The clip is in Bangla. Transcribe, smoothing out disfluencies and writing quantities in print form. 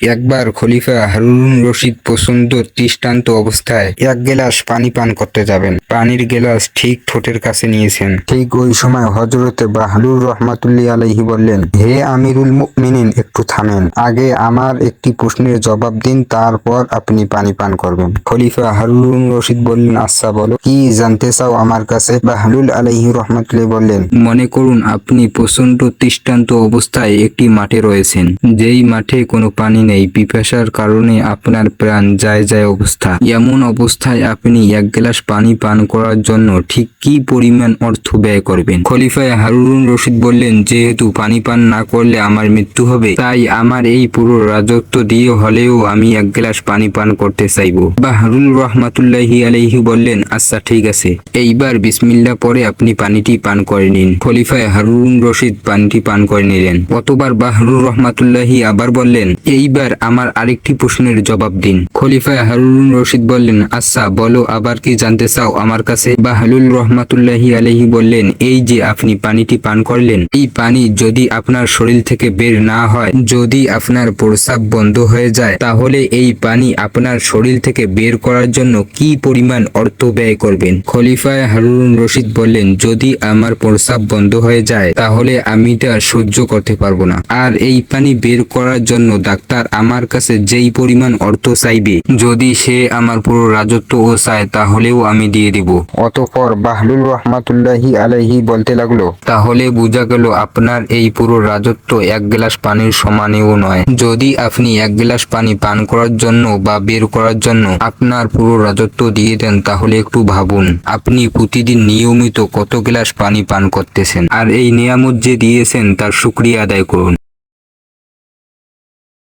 একবার খলিফা হারুন রশিদ প্রচণ্ড তৃষ্ণান্ত অবস্থায় এক গেলাস পানি পান করতে যাবেন। পানির গেলাস ঠিক ঠোঁটের কাছে নিয়েছেন। ঠিক ওই সময় হযরতে বাহলুল রহমাতুল্লাহি আলাইহি বললেন, হে আমিরুল মুমিনিন, একটু থামেন। আগে আমার একটি প্রশ্নের জবাব দিন, তারপর আপনি পানি পান করবেন। খলিফা হারুন রশিদ বললেন, আচ্ছা বলো, কি জানতে চাও আমার কাছে? বাহলুল আলাইহি রহমাতুল্লাহি বললেন, মনে করুন আপনি প্রচণ্ড তৃষ্ণান্ত অবস্থায় একটি মাঠে রয়েছেন, যেই মাঠে কোনো পানি নেই। পিপাসার কারণে আপনার প্রাণ যায় যায় অবস্থা। এমন অবস্থায় আপনি এক গ্লাস পানি পান করার জন্য ঠিক কি পরিমাণ অর্থ ব্যয় করবেন? খলিফা হারুন রশিদ বললেন, যেহেতু পানি পান না করলে আমার মৃত্যু হবে, তাই আমার এই পুরো রাজত্ব দিয়ে হলেও আমি এক গ্লাস পানি পান করতে চাইব। বাহরুল রহমাতুল্লাহি আলাইহি বললেন, আচ্ছা ঠিক আছে, এইবার বিসমিল্লাহ পরে আপনি পানিটি পান করে নিন। খলিফা হারুন রশিদ পানিটি পান করে নিলেন। অতবার বাহরুল রহমাতুল্লাহি আবার বললেন, এইবার আমার আরেকটি প্রশ্নের জবাব দিন। খলিফা হারুন রশিদ বললেন, আচ্ছা বলো, আবার কি জানতে চাও আমার কাছে? বাহলুল রহমাতুল্লাহি আলাইহি বললেন, এই যে আপনি পানিটি পান করলেন, এই পানি যদি আপনার শরীর থেকে বের না হয়, যদি আপনার প্রস্রাব বন্ধ হয়ে যায়, তাহলে এই পানি আপনার শরীর থেকে বের করার জন্য কি পরিমাণ অর্থ ব্যয় করবেন? খলিফা হারুন রশিদ বললেন, যদি আমার প্রস্রাব বন্ধ হয়ে যায়, তাহলে আমি তা সহ্য করতে পারবো না। আর এই পানি বের করার জন্য ডাক্তার আমার কাছে যেই পরিমাণ অর্থ চাইবে, যদি সে আমার পুরো রাজত্ব ও চায়, তাহলেও আমি দিয়ে দিব। অতঃপর বাহলুল রহমাতুল্লাহি আলাইহি বলতে লাগলো, তাহলে বোঝা গেল আপনার এই পুরো রাজত্ব এক গ্লাস পানির সমানেও নয়। যদি আপনি এক গ্লাস পানি পান করার জন্য বা বের করার জন্য আপনার পুরো রাজত্ব দিয়ে দেন, তাহলে একটু ভাবুন আপনি প্রতিদিন নিয়মিত কত গ্লাস পানি পান করতেছেন, আর এই নিয়ামত যে দিয়েছেন তার শুকরিয়া আদায় করুন।